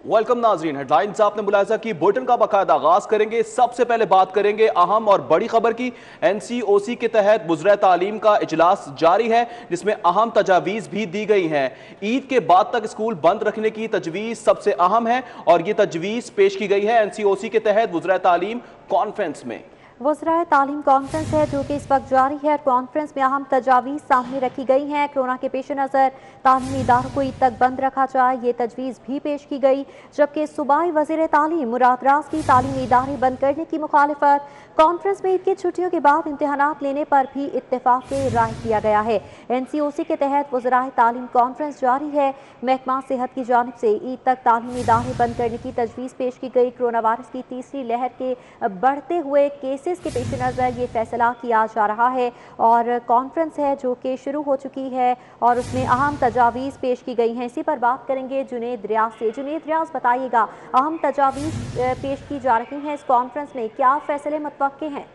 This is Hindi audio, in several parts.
वेलकम नाजरीन। हेडलाइंस आपने मुलाहिजा की, बुलेटिन का बाकायदा आगाज करेंगे। सबसे पहले बात करेंगे अहम और बड़ी खबर की। एनसीओसी के तहत वज़ीर तालीम का इजलास जारी है, जिसमें अहम तजावीज़ भी दी गई हैं। ईद के बाद तक स्कूल बंद रखने की तजवीज़ सबसे अहम है और ये तजवीज़ पेश की गई है एनसीओसी के तहत वज़ीर तालीम कॉन्फ्रेंस में। वज़राए तालीम कॉन्फ्रेंस है जो कि इस वक्त जारी है। कॉन्फ्रेंस में अहम तजावीज़ सामने रखी गई हैं। कोरोना के पेश नज़र तालीमी इदारों को ईद तक बंद रखा जाए, ये तजवीज़ भी पेश की गई। जबकि सूबाई वज़ीर तालीम मुराद राज की तालीमी इदारे बंद करने की मुखालिफत। कॉन्फ्रेंस में ईद की छुट्टियों के बाद इम्तहानात लेने पर भी इत्तेफाक राय किया गया है। एनसीओसी के तहत वज़राए तालीम कॉन्फ्रेंस जारी है। महकमा सेहत की जानिब से ईद तक तालीमी इदारे बंद करने की तजवीज़ पेश की गई। कोरोना वायरस की तीसरी लहर के बढ़ते हुए केसेस के पेश नज़र ये फैसला किया जा रहा है और कॉन्फ्रेंस है जो कि शुरू हो चुकी है और उसमें अहम तजावीज़ पेश की गई हैं। इसी पर बात करेंगे जुनेद रियाज से। जुनेद रियाज, बताइएगा, अहम तजावीज़ पेश की जा रही हैं इस कॉन्फ्रेंस में, क्या फैसले मुतवक्के हैं?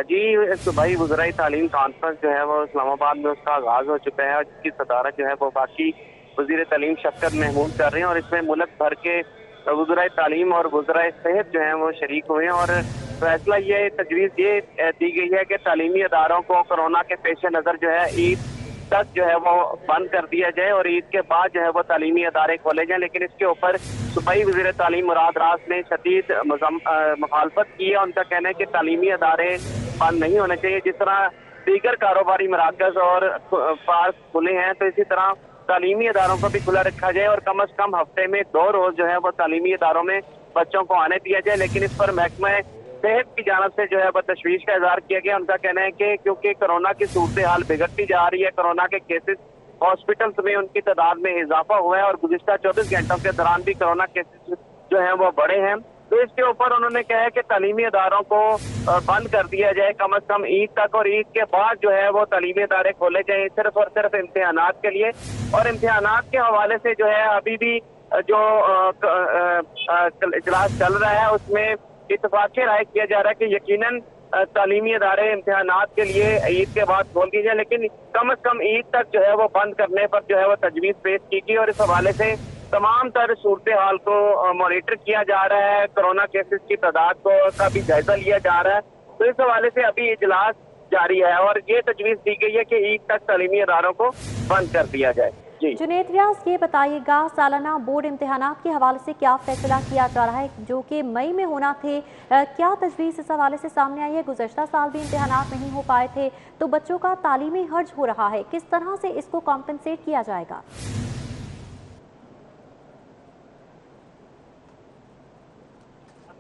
जी, सूबाई वज़राए तालीम कॉन्फ्रेंस जो है वो इस्लामाबाद में उसका आगाज हो चुका है और जिसकी सदारत जो है वो बाकी वज़ीर तालीम शफ़क़त महमूद कर रहे हैं और इसमें मुल्क भर के वज़राए तालीम और वज़राए सेहत जो है वो शरीक हुए हैं और फैसला ये तजवीज़ ये दी गई है कि तालीमी अदारों को कोरोना के पेश नज़र जो है ईद तक जो है वो बंद कर दिया जाए और ईद के बाद जो है वो तालीमी अदारे खोले जाएं। लेकिन इसके ऊपर सूबाई वज़ीर तालीम मुराद राज ने शदीद मुखालफत की है। उनका कहना है कि तालीमी अदारे बंद नहीं होने चाहिए। जिस तरह दीगर कारोबारी मराकज और पार्क खुले हैं तो इसी तरह तालीमी अदारों को भी खुला रखा जाए और कम अज कम हफ्ते में 2 रोज जो है वो तालीमी अदारों में बच्चों को आने दिया जाए। लेकिन इस पर महकमा सेहत की जानब से जो है वो तशवीश का इजहार किया गया। उनका कहना है कि क्योंकि कोरोना की सूरत हाल बिगड़ती जा रही है, कोरोना के केसेस हॉस्पिटल्स में उनकी तादाद में इजाफा हुआ है और गुज़िश्ता 24 घंटों के दौरान भी कोरोना केसेस जो है वो बढ़े हैं। तो इसके ऊपर उन्होंने कहा है कि तालीमी अदारों को बंद कर दिया जाए कम अज कम ईद तक और ईद के बाद जो है वो तालीमी अदारे खोले जाए सिर्फ और सिर्फ इम्तिहानात के लिए। और इम्तिहानात के हवाले से जो है अभी भी जो इजलास चल रहा है उसमें इत्तफाक़ राय किया जा रहा है कि यकीनन तालीमी अदारे इम्तिहानात के लिए ईद के बाद खोल दी जाए, लेकिन कम अज कम ईद तक जो है वो बंद करने पर जो है वो तजवीज़ पेश की गई और इस हवाले से तमाम तर सूरत हाल को मॉनिटर किया जा रहा है। कोरोना केसेस की तादाद का भी जायजा लिया जा रहा है। तो इस हवाले से अभी इजलास जारी है और ये तजवीज़ दी गई है कि ईद तक तालीमी अदारों को बंद कर दिया जाए। जी जुनेद रियाज, ये बताइएगा, सालाना बोर्ड इम्तिहानात के हवाले से क्या फैसला किया जा रहा है जो कि मई में होना थे? क्या तजवीज़ इस हवाले से सामने आई है? गुज़श्ता साल भी इम्तिहानात नहीं हो पाए थे तो बच्चों का तालीमी हर्ज हो रहा है, किस तरह से इसको कॉम्पनसेट किया जाएगा?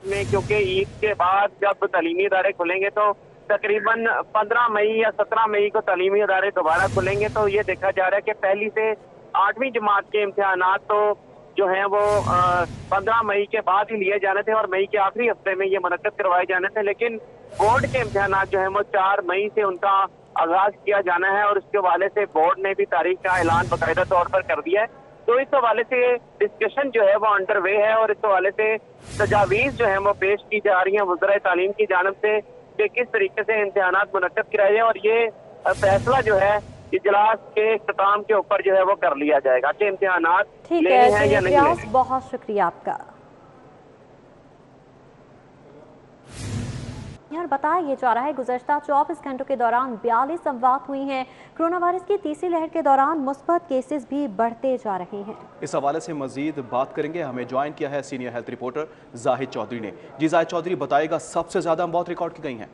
में क्योंकि ईद के बाद जब तालीमी अदारे खुलेंगे तो तकरीबन 15 मई या 17 मई को तालीमी अदारे दोबारा खुलेंगे। तो ये देखा जा रहा है कि पहली से 8वीं जमात के इम्तिहानात तो जो हैं वो 15 मई के बाद ही लिए जाने थे और मई के आखिरी हफ्ते में ये मुनक्कद करवाए जाने थे। लेकिन बोर्ड के इम्तिहानात जो है वो 4 मई से उनका आगाज किया जाना है और इसके हवाले से बोर्ड ने भी तारीख का ऐलान बाकायदा तौर पर कर दिया है। तो इस हवाले से डिस्कशन जो है वो अंडर वे है और इस हवाले से तजावीज़ जो है वो पेश की जा रही हैं वज़राए तालीम की जानब से कि किस तरीके से इम्तिहानात मुनक्कद कराए जाए और ये फैसला जो है इजलास के इख्तिताम के ऊपर जो है वो कर लिया जाएगा कि इम्तिहानात लेने हैं या नहीं लेने। बहुत शुक्रिया आपका। यहाँ बताया जा रहा है गुज़श्ता 24 घंटों के दौरान 42 अमवात हुई हैं। कोरोना वायरस की तीसरी लहर के दौरान मुस्बत केसेस भी बढ़ते जा रहे हैं। इस हवाले से मजीद बात करेंगे। हमें ज्वाइन किया है senior health reporter Zahid Chaudhary ने। जी जाहिद चौधरी, बताएगा, सबसे ज्यादा मौत रिकॉर्ड की गई हैं?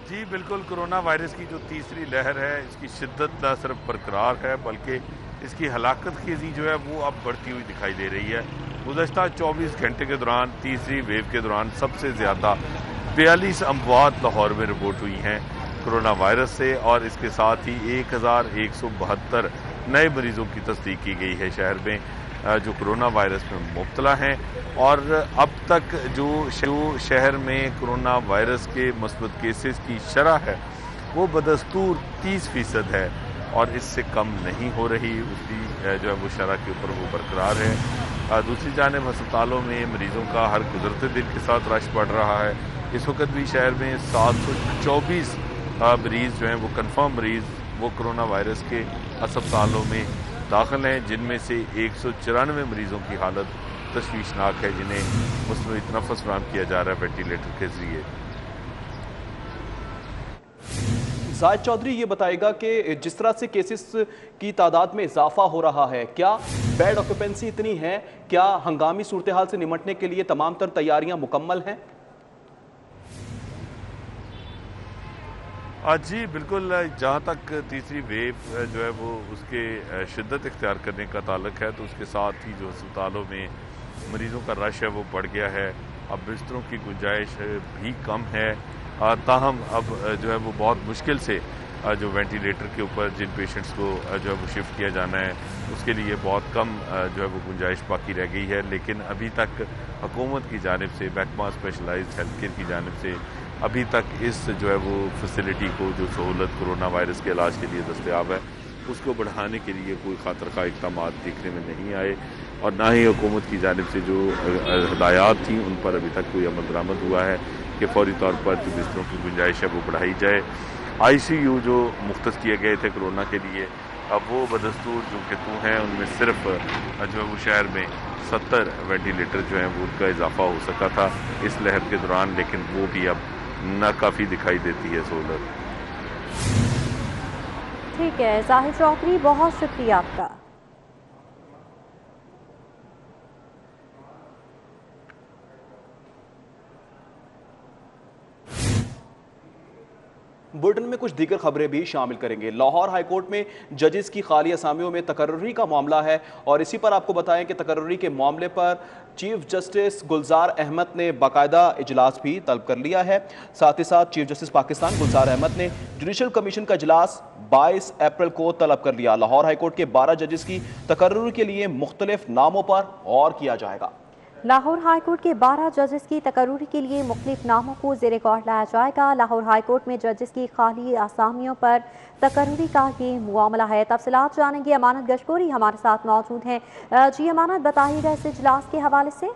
जी बिल्कुल, कोरोना वायरस की जो तीसरी लहर है इसकी शिद्दत न सिर्फ बरकरार है बल्कि इसकी हलाकत खेजी जो है वो अब बढ़ती हुई दिखाई दे रही है। गुज़श्ता 24 घंटे के दौरान तीसरी वेव के दौरान सबसे ज़्यादा 42 अमवात लाहौर में रिपोर्ट हुई हैं कोरोना वायरस से और इसके साथ ही 1172 नए मरीज़ों की तस्दीक की गई है शहर में जो कोरोना वायरस में मुब्तला हैं। और अब तक जो शहर में कोरोना वायरस के मुस्बत केसेस की शरह है वो बदस्तूर 30% है और इससे कम नहीं हो रही, उसकी जो है वो शरह के ऊपर वो बरकरार है। दूसरी जानिब अस्पतालों में मरीज़ों का हर गुजरते दिन के साथ रश बढ़ रहा है। इस वक्त भी शहर में 724 मरीज़ जो हैं वो कन्फर्म मरीज़ वो कोरोना वायरस के अस्पतालों में दाखिल हैं, जिनमें से 194 मरीजों की हालत तशवीशनाक है, जिन्हें मसनूई तनफ़्फ़ुस फराहम किया जा रहा है वेंटिलेटर के जरिए। जाहिद चौधरी ये बताएगा कि जिस तरह से केसेस की तादाद में इजाफा हो रहा है, क्या बेड ऑक्यूपेंसी इतनी है, क्या हंगामी सूरत हाल से निपटने के लिए तमाम तर तैयारियां मुकम्मल हैं? जी बिल्कुल, जहाँ तक तीसरी वेव जो है वो उसके शिद्दत इख्तियार करने का ताल्लुक है, तो उसके साथ ही जो अस्पतालों में मरीज़ों का रश है वो बढ़ गया है। अब बिस्तरों की गुंजाइश भी कम है, ताहम अब जो है वो बहुत मुश्किल से जो वेंटिलेटर के ऊपर जिन पेशेंट्स को जो है वो शिफ्ट किया जाना है उसके लिए बहुत कम जो है वो गुंजाइश बाकी रह गई है। लेकिन अभी तक हुकूमत की जानिब से, महकमा स्पेशलाइज्ड हेल्थ केयर की जानिब से अभी तक इस जो है वो फैसिलिटी को, जो सहूलत कोरोना वायरस के इलाज के लिए दस्तयाब है, उसको बढ़ाने के लिए कोई खातर खा इक़दाम देखने में नहीं आए, और ना ही हुकूमत की जानिब से जो हिदायत थी उन पर अभी तक कोई अमल दरामद हुआ है कि फौरी तौर पर जो बिस्तरों की गुंजाइश है वो बढ़ाई जाए। ICU जो मुख्तस किए गए थे कोरोना के लिए, अब वो बदस्तूर जो कि तो हैं उनमें सिर्फ जो है वो शहर में 70 वेंटिलेटर जो हैं वो उनका इजाफा हो सका था इस लहर के दौरान, लेकिन वो भी अब नाकाफ़ी दिखाई देती है सहूलत। ठीक है जाहिद चौधरी, बहुत शुक्रिया आपका। बुलेटिन में कुछ दीगर खबरें भी शामिल करेंगे। लाहौर हाईकोर्ट में जजेस की खाली असामियों में तकर्रुरी का मामला है, और इसी पर आपको बताएं कि तकर्रुरी के मामले पर चीफ जस्टिस गुलजार अहमद ने बाकायदा इजलास भी तलब कर लिया है। साथ ही साथ चीफ जस्टिस पाकिस्तान गुलजार अहमद ने जुडिशल कमीशन का इजलास 22 अप्रैल को तलब कर लिया। लाहौर हाईकोर्ट के 12 जजेस की तकर्रुरी के लिए मुख्तलिफ नामों पर गौर किया जाएगा। लाहौर हाईकोर्ट के 12 जजेस की तकर्रुरी के लिए मुख्तलिफ नामों को ज़ेर गौर लाया जाएगा। लाहौर हाईकोर्ट में जजेस की खाली आसामियों पर तकर्रुरी का ये मामला है। तफसीलात जानेंगे, अमानत गशकोरी हमारे साथ मौजूद हैं। जी अमानत, बताइएगा इस इजलास के हवाले से।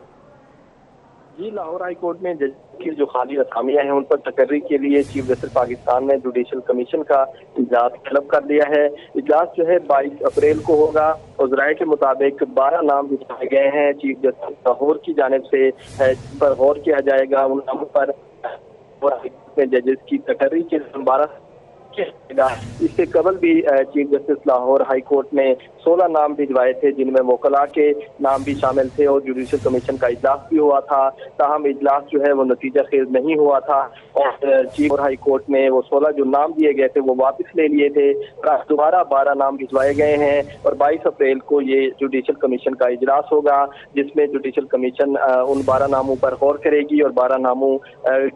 जी, लाहौर हाई कोर्ट में जज की जो खाली असामियां हैं उन पर तकर्री के लिए चीफ जस्टिस पाकिस्तान ने जुडिशल कमीशन का इजलास तलब कर लिया है। इजलास जो है 22 अप्रैल को होगा और ज़राए के मुताबिक 12 नाम भिजवाए गए हैं चीफ जस्टिस लाहौर की जानिब से, पर गौर किया जाएगा उन नामों पर। जजेस की तकर्री के 12 इससे कबल भी chief justice Lahore high court ने 16 नाम भिजवाए थे, जिनमें वकला के नाम भी शामिल थे और जुडिशल कमीशन का इजलास भी हुआ था। ताहम इजलास जो है वो नतीजा खेज नहीं हुआ था और चीफ हाई कोर्ट ने वो 16 जो नाम दिए गए थे वो वापस ले लिए थे। दोबारा 12 नाम भिजवाए गए हैं और 22 अप्रैल को ये जुडिशल कमीशन का इजलास होगा, जिसमें जुडिशल कमीशन उन 12 नामों पर गौर करेगी और 12 नामों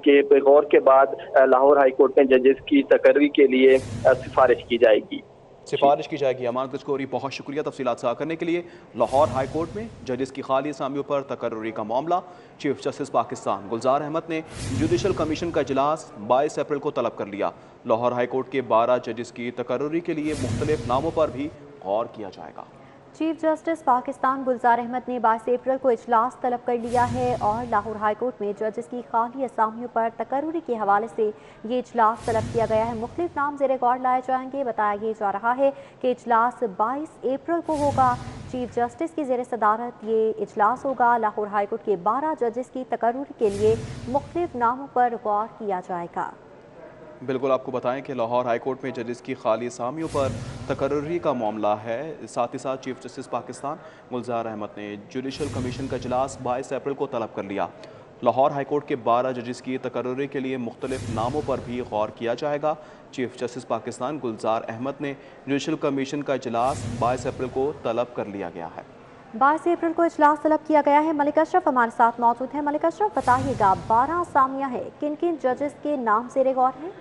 के गौर के बाद लाहौर हाई कोर्ट में जजेस की तकर्री के लिए सिफारिश की जाएगी। अमानत गशकोरी, बहुत शुक्रिया तफसीलात साझा करने के लिए। लाहौर हाई कोर्ट में जजेस की खाली असामियों पर तकर्रुरी का मामला, चीफ जस्टिस पाकिस्तान गुलजार अहमद ने जुडिशल कमीशन का इजलास 22 अप्रैल को तलब कर लिया। लाहौर हाई कोर्ट के 12 जजेस की तकर्रुरी के लिए मुख्तलिफ नामों पर भी गौर किया जाएगा। चीफ जस्टिस पाकिस्तान गुलजार अहमद ने 22 अप्रैल को इजलास तलब कर लिया है और लाहौर हाई कोर्ट में जजेस की खाली असामियों पर तकर्रुरी के हवाले से ये इजलास तलब किया गया है। मुख्तलिफ नाम ज़ेर गौर लाए जाएंगे। बताया जा रहा है कि इजलास 22 अप्रैल को होगा। चीफ जस्टिस की ज़ेर सदारत ये इजलास होगा। लाहौर हाई कोर्ट के 12 जजेस की तकर्रुरी के लिए मुख्तलिफ नामों पर गौर किया जाएगा। बिल्कुल, आपको बताएं कि लाहौर हाई कोर्ट में जजेस की खाली असामियों पर तकर्रुरी का मामला है। साथ ही साथ चीफ जस्टिस पाकिस्तान गुलजार अहमद ने जुडिशल कमीशन का इजलास 22 अप्रैल को तलब कर लिया। लाहौर हाई कोर्ट के 12 जजेस की तकर्रुरी के लिए मुख्तलिफ नामों पर भी गौर किया जाएगा। चीफ जस्टिस पाकिस्तान गुलजार अहमद ने जुडिशल कमीशन का इजलास 22 अप्रैल को तलब कर लिया गया है। 22 अप्रैल को इजलास तलब किया गया है। मलिक अशरफ हमारे साथ मौजूद है। मलिक अशरफ, बताइएगा 12 असामियाँ हैं, किन किन जजेस के नाम ज़ेर गौर हैं?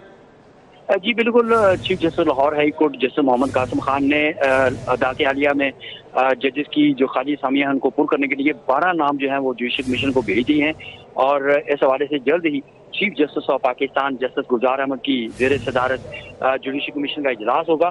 जी बिल्कुल, chief justice Lahore high court justice Mohammad Qasim Khan ने अदालत हालिया में जजेस की जो खाली असामियाँ हैं उनको पुर करने के लिए 12 नाम जो हैं वो जुडिशल कमीशन को भेज दिए हैं और इस हवाले से जल्द ही chief justice of Pakistan justice Gulzar Ahmed की ज़ेर सदारत जुडिशल कमीशन का इजलास होगा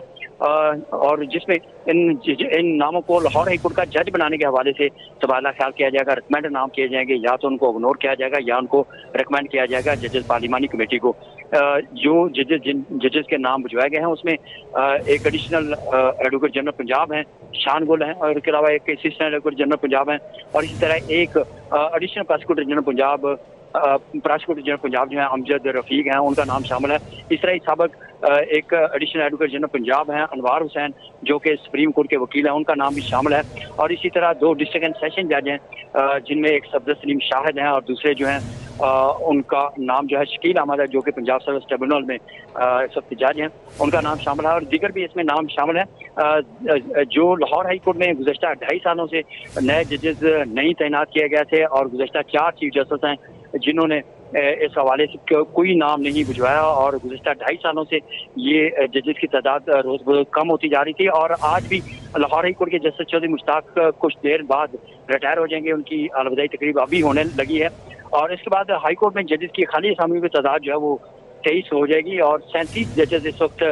और जिसमें इन नामों को लाहौर हाई कोर्ट का जज बनाने के हवाले से तबादला ख्याल किया जाएगा। रिकमेंड नाम किए जाएंगे, या तो उनको इग्नोर किया जाएगा या उनको रिकमेंड किया जाएगा जजेस पार्लिमानी कमेटी को। जो जजेस के नाम भिजवाए गए हैं उसमें एक एडिशनल एडवोकेट जनरल पंजाब हैं शान गुल हैं, और इसके अलावा एक असिस्टेंट एडवोकेट जनरल पंजाब हैं, और इसी तरह एक एडिशनल प्रोसिक्यूटर जनरल पंजाब जो है अमजद रफीक हैं, उनका नाम शामिल है। इस तरह सबक एक एडिशनल एडवोकेट जनरल पंजाब हैं अनवार हुसैन, जो कि सुप्रीम कोर्ट के वकील हैं, उनका नाम भी शामिल है। और इसी तरह 2 डिस्ट्रिक्ट एंड सेशन जज हैं, जिनमें एक सफदर सलीम शाहिद हैं और दूसरे जो हैं उनका नाम जो है शकील अहमद है, जो कि पंजाब सर्विस ट्रिब्यूनल में सख्त जज हैं, उनका नाम शामिल है। और दीगर भी इसमें नाम शामिल है। जो लाहौर हाई कोर्ट में गुज़श्ता 2.5 सालों से नए जजेस नहीं तैनात किए गए थे, और गुज़श्ता 4 चीफ जस्टिस हैं जिन्होंने इस हवाले से कोई नाम नहीं भिजवाया, और गुज़श्ता 2.5 सालों से ये जजेस की तादाद रोज बरोज कम होती जा रही थी। और आज भी लाहौर हाई कोर्ट के जस्टिस चौधरी मुश्ताक कुछ देर बाद रिटायर हो जाएंगे, उनकी अलविदाई तकरीब अभी होने लगी है। और इसके बाद हाई कोर्ट में जजेस की खाली असामी की तादाद जो है वो 23 हो जाएगी, और 37 जजेस इस वक्त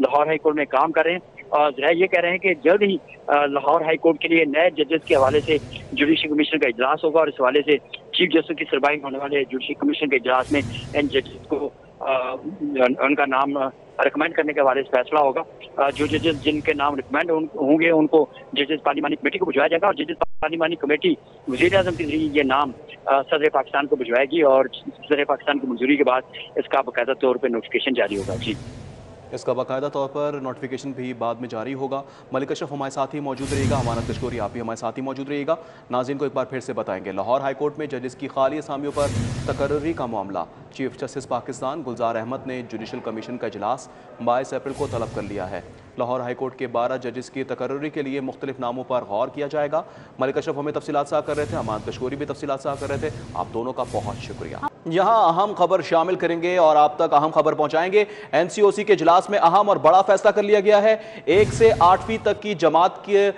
लाहौर हाई कोर्ट में काम कर रहे हैं। और ज़रा ये कह रहे हैं कि जल्द ही लाहौर हाई कोर्ट के लिए नए जजेस के हवाले से जुडिशल कमीशन का इजलास होगा, और इस हवाले से चीफ जस्टिस की सरबराही होने वाले जुडिशल कमीशन के इजलास में इन जजेस को उनका नाम रिकमेंड करने के हवाले से फैसला होगा। जो जजेस जिनके नाम रिकमेंड होंगे उनको जजेस पार्लिमानी कमेटी को भिजवाया जाएगा, और जजेस पार्लिमानी कमेटी वज़ीर आज़म के जरिए ये नाम सदर पाकिस्तान को भिजवाएगी, और सदर पाकिस्तान की मंजूरी के बाद इसका बाकायदा तौर पर नोटिफिकेशन जारी होगा। जी, इसका बाकायदा तौर पर नोटिफिकेशन भी बाद में जारी होगा। मलिक अशरफ हमारे साथ ही मौजूद रहेगा, अमानत कशकोरी आप भी हमारे साथ ही मौजूद रहिएगा। नाज़रीन को एक बार फिर से बताएंगे, लाहौर हाई कोर्ट में जजेस की खाली असामियों पर तकर्री का मामला, चीफ जस्टिस पाकिस्तान गुलजार अहमद ने जुडिशल कमीशन का इजलास 22 अप्रैल को तलब कर लिया है। लाहौर हाई कोर्ट के 12 जजेस की तकर्री के लिए मुख्तलिफ नामों पर गौर किया जाएगा। मलिक अशरफ हमें तफसीलात साझा कर रहे थे, अमानत कशकोरी भी तफसीलात साझा कर रहे थे, आप दोनों का बहुत शुक्रिया। यहाँ अहम खबर शामिल करेंगे और आप तक अहम खबर पहुंचाएंगे। एनसीओसी के इजलास में अहम और बड़ा फैसला कर लिया गया है। 1 से 8वीं तक की जमात के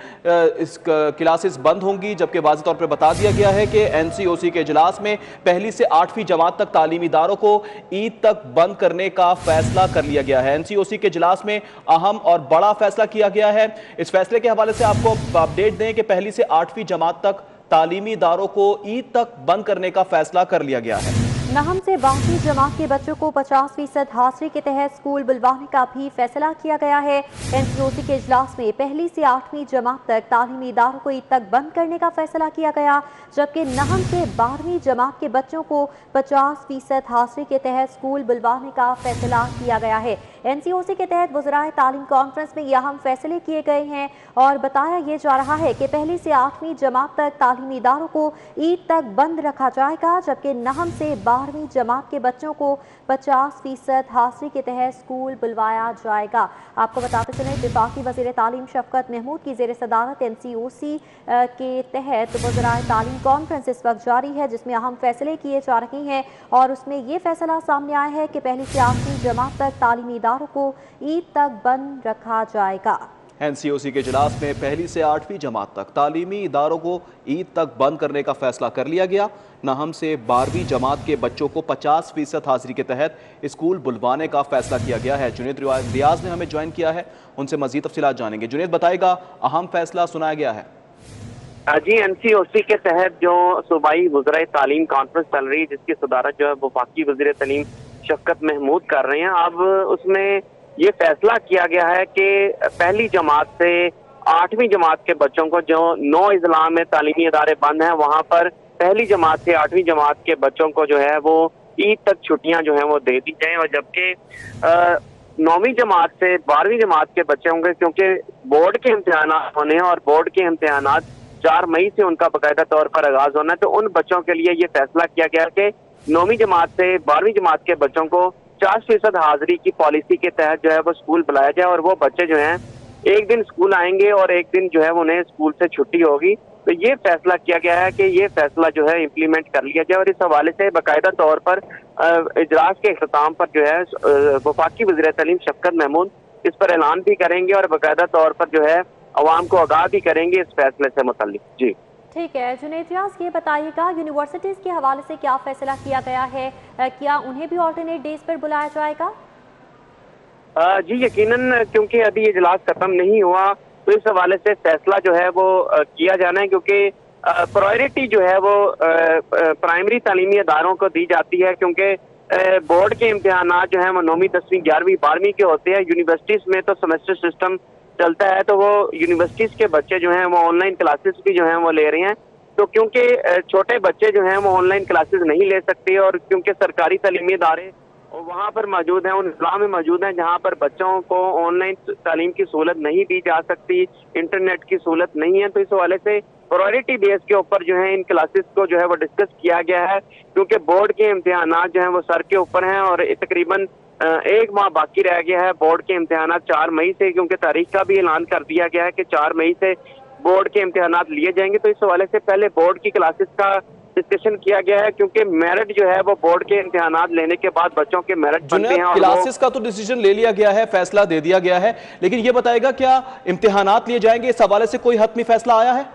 क्लासेस बंद होंगी, जबकि वाज़ेह तौर पर बता दिया गया है कि एनसीओसी के इजलास में 1 से 8वीं जमात तक तालीमी इदारों को ईद तक बंद करने का फैसला कर लिया गया है। एनसीओसी के इजलास में अहम और बड़ा फैसला किया गया है। इस फैसले के हवाले से आपको अपडेट दें कि 1 से 8वीं जमात तक तालीमी इदारों को ईद तक बंद करने का फैसला कर लिया गया है। नहम से 12वीं जमात के बच्चों को 50% हाजिरी के तहत स्कूल बुलवाने का भी फैसला किया गया है। एनसीओसी के इजलास में 1 से 8वीं जमात तक तालीमी इदारों को ईद तक बंद करने का फैसला किया गया, जबकि नहम से 12वीं जमात के बच्चों को 50% हाजिरी के तहत स्कूल बुलवाने का फैसला किया गया है। एनसीओसी के तहत वज़राए तालीम कॉन्फ्रेंस में यह अहम फैसले किए गए हैं और बताया यह जा रहा है कि 1 से 8वीं जमात तक तालीमी इदारों को ईद तक बंद रखा जाएगा, जबकि नहम से 12वीं जमात के बच्चों को 50% हाजिरी के तहत स्कूल बुलवाया जाएगा। आपको बताते चलें, वफाकी वज़ीर तालीम शफकत महमूद की ज़ेर सदारत एनसीओसी के तहत वज़राए तालीम कॉन्फ्रेंस इस वक्त जारी है, जिसमें अहम फैसले किए जा रहे हैं। और उसमें यह फैसला सामने आया है कि 1 से 8वीं जमात तक तालीमी इदारों को ईद तक बंद रखा जाएगा। एनसीओसी के इजलास में 1 से 8वीं जमात तक तालीमी इदारों को ईद तक बंद करने का फैसला कर लिया गया। नहम से 12वीं जमात के बच्चों को 50% हाजिरी के तहत स्कूल बुलवाने का फैसला किया गया है। जुनेद रियाज ने हमें ज्वाइन किया है, उनसे मजीद तफसीलात जानेंगे। जुनेद, बताएगा अहम फैसला सुनाया गया है। जी, एनसीओसी के तहत जो सूबाई वज़राए तालीम कॉन्फ्रेंस चल रही है, जिसकी सदारत जो है वफाकी वज़ीर तालीम शफकत महमूद कर रहे हैं, अब उसमें ये फैसला किया गया है कि 1ली जमात से 8वीं जमात के बच्चों को जो 9 अजला में तालीमी इदारे बंद हैं, वहाँ पर 1ली जमात से 8वीं जमात के बच्चों को जो है वो ईद तक छुट्टियां जो हैं वो दे दी जाएं। और जबकि 9वीं जमात से 12वीं जमात के बच्चे होंगे, क्योंकि बोर्ड के इम्तिहान होने हैं और बोर्ड के इम्तिहान 4 मई से उनका बाकायदा तौर पर आगाज होना है, तो उन बच्चों के लिए ये फैसला किया गया कि 9वीं जमात से 12वीं जमात के बच्चों को 50% हाजिरी की पॉलिसी के तहत जो है वो स्कूल बुलाया जाए, और वो बच्चे जो हैं एक दिन स्कूल आएंगे और एक दिन जो है उन्हें स्कूल से छुट्टी होगी। तो ये फैसला किया गया है कि ये फैसला जो है इम्प्लीमेंट कर लिया जाए, और इस हवाले से बाकायदा तौर पर इजलास के अख्ताम पर जो है वफाकी वज़ीर तालीम शफकत महमूद इस पर ऐलान भी करेंगे और बाकायदा तौर पर जो है अवाम को आगाह भी करेंगे इस फैसले से मुताल्लिक। जी ठीक है जुनैद रियाज, ये बताइएगा यूनिवर्सिटीज़ के हवाले से क्या फैसला किया गया है, क्या उन्हें भी ऑल्टरनेट डेज पर बुलाया जाएगा? जी यकीनन, क्योंकि अभी इजलास खत्म नहीं हुआ तो इस हवाले से फैसला जो है वो किया जाना है, क्योंकि प्रायोरिटी जो है वो प्राइमरी तालीमी इदारों को दी जाती है, क्योंकि बोर्ड के इम्तिहान जो हैं वो 9वीं 10वीं 11वीं 12वीं के होते हैं। यूनिवर्सिटीज में तो सेमेस्टर सिस्टम चलता है, तो वो यूनिवर्सिटीज के बच्चे जो हैं वो ऑनलाइन क्लासेस भी जो हैं वो ले रहे हैं। तो क्योंकि छोटे बच्चे जो हैं वो ऑनलाइन क्लासेस नहीं ले सकते, और क्योंकि सरकारी तालीमी इदारे वहाँ पर मौजूद हैं, उन इस्लाम में मौजूद हैं जहाँ पर बच्चों को ऑनलाइन तालीम की सहूलत नहीं दी जा सकती, इंटरनेट की सहूलत नहीं है, तो इस हवाले से प्रायोरिटी बेस के ऊपर जो है इन क्लासेस को जो है वो डिस्कस किया गया है। क्योंकि बोर्ड के इम्तिहान जो हैं वो सर के ऊपर हैं और तकरीबन 1 माह बाकी रह गया है बोर्ड के इम्तिहान 4 मई से, क्योंकि तारीख का भी ऐलान कर दिया गया है कि 4 मई से बोर्ड के इम्तिहान लिए जाएंगे। तो इस हवाले से पहले बोर्ड की क्लासेस का डिस्कशन किया गया है, क्योंकि मेरिट जो है वो बोर्ड के इम्तिहान लेने के बाद बच्चों के मेरिट बनते हैं। क्लासेस का तो डिसीजन ले लिया गया है, फैसला दे दिया गया है, लेकिन ये बताएगा क्या इम्तिहानात लिए जाएंगे, इस हवाले से कोई हतमी फैसला आया है?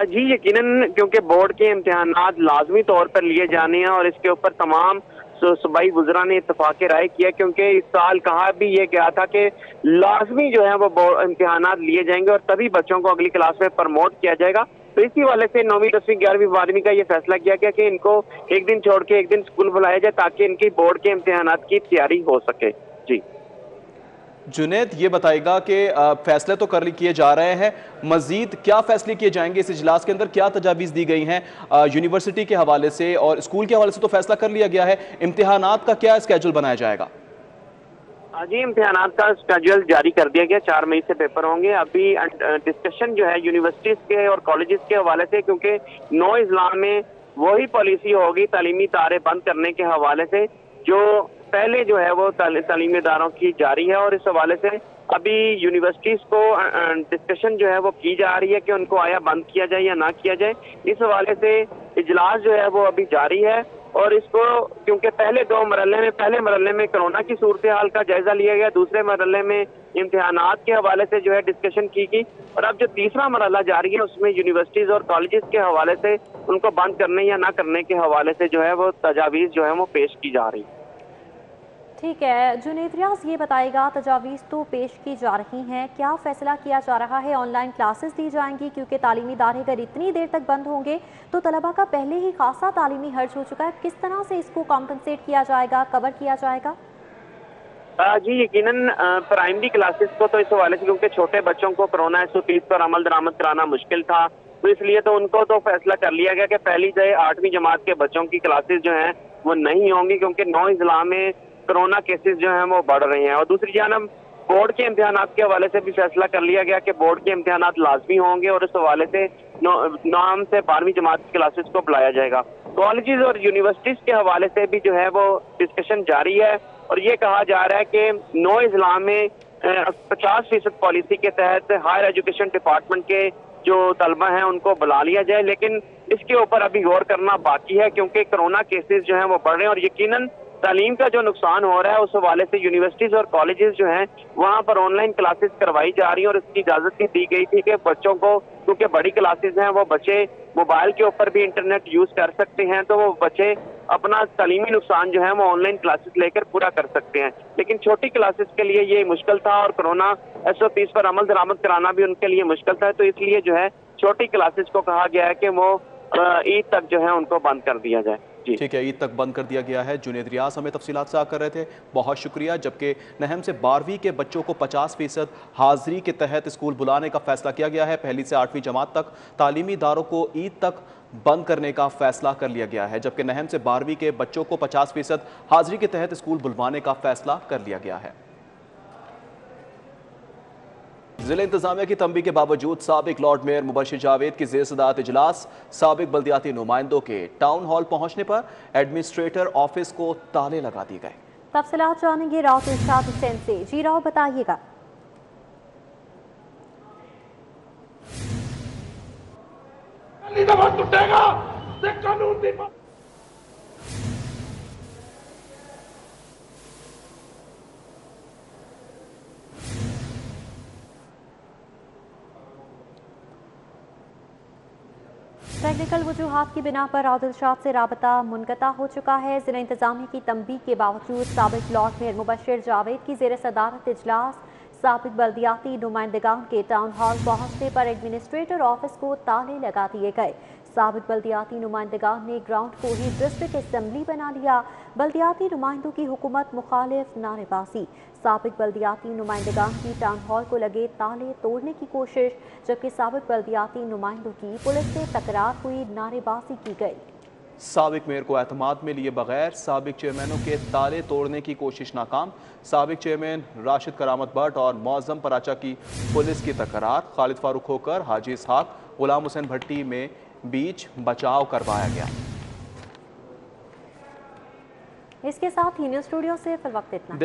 जी यकीनन, क्योंकि बोर्ड के इम्तिहानात लाजमी तौर पर लिए जाने हैं और इसके ऊपर तमाम सूबाई वज़रा ने इत्तफाक़ राय किया, क्योंकि इस साल कहा भी ये गया था कि लाजमी जो है वो इम्तिहानात लिए जाएंगे और तभी बच्चों को अगली क्लास में प्रमोट किया जाएगा। तो इसी वाले से 9वीं 10वीं 11वीं 12वीं का ये फैसला किया गया कि इनको एक दिन छोड़ के एक दिन स्कूल बुलाया जाए ताकि इनकी बोर्ड के इम्तिहानात की तैयारी हो सके। जी जुनैद, ये बताएगा कि फैसले तो किए जा रहे हैं, मजीद क्या फैसले किए जाएंगे इस इजलास के अंदर, क्या तजावीज़ दी गई हैं यूनिवर्सिटी के हवाले से और स्कूल के हवाले से? तो फैसला कर लिया गया है, इम्तिहानात का क्या स्केड्यूल बनाया जाएगा? जी इम्तिहानात का स्केड्यूल जारी कर दिया गया, 4 मई से पेपर होंगे। अभी डिस्कशन जो है यूनिवर्सिटीज के और कॉलेजेस के हवाले से, क्योंकि 9 इस्लाम में वही पॉलिसी होगी तालीमी इदारे बंद करने के हवाले से जो पहले जो है वो तालीमी इदारों की जारी है, और इस हवाले से अभी यूनिवर्सिटीज को डिस्कशन जो है वो की जा रही है कि उनको आया बंद किया जाए या ना किया जाए। इस हवाले से इजलास जो है वो अभी जारी है, और इसको क्योंकि पहले 2 मरहले में, पहले मरहले में कोरोना की सूरत हाल का जायजा लिया गया, दूसरे मरहले में इम्तिहानात के हवाले से जो है डिस्कशन की गई, और अब जो तीसरा मरहला जारी है उसमें यूनिवर्सिटीज और कॉलेजेस के हवाले से उनको बंद करने या ना करने के हवाले से जो है वो तजावीज़ जो है वो पेश की जा रही है। ठीक है जुनैद रियाज, ये बताएगा तजावीज़ तो पेश की जा रही हैं, क्या फैसला किया जा रहा है? ऑनलाइन क्लासेस दी जाएंगी, क्योंकि तालीमी इदारे अगर इतनी देर तक बंद होंगे तो तलबा का पहले ही खासा तालीमी खर्च हो चुका है, किस तरह से इसको कॉम्पनसेट किया जाएगा, कवर किया जाएगा? जी यकीनन प्राइमरी क्लासेस को तो इस हवाले से, क्योंकि छोटे बच्चों को कोरोना SOPs पर अमल दरामद कराना मुश्किल था, तो इसलिए तो उनको तो फैसला कर लिया गया कि पहली से 8वीं जमात के बच्चों की क्लासेस जो हैं वो नहीं होंगी, क्योंकि 9 इज़लाम में कोरोना केसेस जो हैं वो बढ़ रहे हैं। और दूसरी जानब बोर्ड के इम्तिहानात के हवाले से भी फैसला कर लिया गया कि बोर्ड के इम्तिहानात लाजमी होंगे, और इस हवाले से 9 से 12वीं जमात की क्लासेस को बुलाया जाएगा। कॉलेजेस और यूनिवर्सिटीज के हवाले से भी जो है वो डिस्कशन जारी है, और ये कहा जा रहा है कि 9 इज़लाम में 50% पॉलिसी के तहत हायर एजुकेशन डिपार्टमेंट के जो तलबा हैं उनको बुला लिया जाए, लेकिन इसके ऊपर अभी गौर करना बाकी है, क्योंकि कोरोना केसेस जो हैं वो बढ़ रहे हैं और यकीनन तालीम का जो नुकसान हो रहा है उस हवाले से यूनिवर्सिटीज और कॉलेजेस जो हैं वहाँ पर ऑनलाइन क्लासेस करवाई जा रही हैं, और इसकी इजाजत भी दी गई थी कि बच्चों को, क्योंकि बड़ी क्लासेस हैं, वो बच्चे मोबाइल के ऊपर भी इंटरनेट यूज कर सकते हैं, तो वो बच्चे अपना तालीमी नुकसान जो है वो ऑनलाइन क्लासेस लेकर पूरा कर सकते हैं। लेकिन छोटी क्लासेस के लिए ये मुश्किल था, और कोरोना SOPs पर अमल दरामद कराना भी उनके लिए मुश्किल था, तो इसलिए जो है छोटी क्लासेस को कहा गया है कि वो ईद तक जो है उनको बंद कर दिया जाए। ठीक है, ईद तक बंद कर दिया गया है। जुनैद रियाज हमें तफसीलात से कर रहे थे, बहुत शुक्रिया। जबकि नहम से 12वीं के बच्चों को 50% हाजिरी के तहत स्कूल बुलाने का फैसला किया गया है। पहली से 8वीं जमात तक तालीमी इदारों को ईद तक बंद करने का फैसला कर लिया गया है, जबकि नहम से 12वीं के बच्चों को 50% हाजिरी के तहत स्कूल बुलवाने का फैसला कर लिया गया है। जिला इंतजामिया की तंबीह के बावजूद साबिक लॉर्ड मेयर मुबशिर जावेद की ज़ेर सदारत इजलास, साबिक बल्दियाती नुमाइंदों के टाउन हॉल पहुंचने पर एडमिनिस्ट्रेटर ऑफिस को ताले लगा दिए गए। तफसीलात जानेंगे राव इरशाद हुसैन से। जी राव, बताइएगा। टेक्निकल वजूहात की बिना पर राव इरशाद से राबता मुनक़ता हो चुका है। जिला इंतजामिया की तंबीह के बावजूद साबिक लॉर्ड मेयर मुबशिर जावेद की ज़ेर सदारत इजलास, साबिक बल्दियाती नुमाइंदगान के टाउन हॉल पहुंचने पर एडमिनिस्ट्रेटर ऑफिस को ताले लगा दिए गए। साबिक बल्दियाती नुमाइंदगान ने ग्राउंड को ही डिस्ट्रिक्ट असेंबली बना लिया। बल्दियाती नुमाइंदों की हुकूमत मुखालिफ नारेबाजी। साबिक बल्दियाती नुमाइंदगान की टाउन हॉल को लगे ताले तोड़ने की कोशिश, जबकि साबिक बल्दियाती नुमाइंदों की पुलिस से तकरार हुई, नारेबाजी की गई। साबिक मेयर को एतमाद में लिए बगैर साबिक चेयरमैनों के ताले तोड़ने की कोशिश नाकाम। साबिक चेयरमैन राशिद करामत भट्ट और मौजम पराचा की पुलिस की तकरार। खालिद फारूक होकर हाजी इसहाक गुलाम हुसैन भट्टी में बीच बचाव करवाया गया। इसके साथ ही न्यूज़ स्टूडियो से फिल वक्त इतना।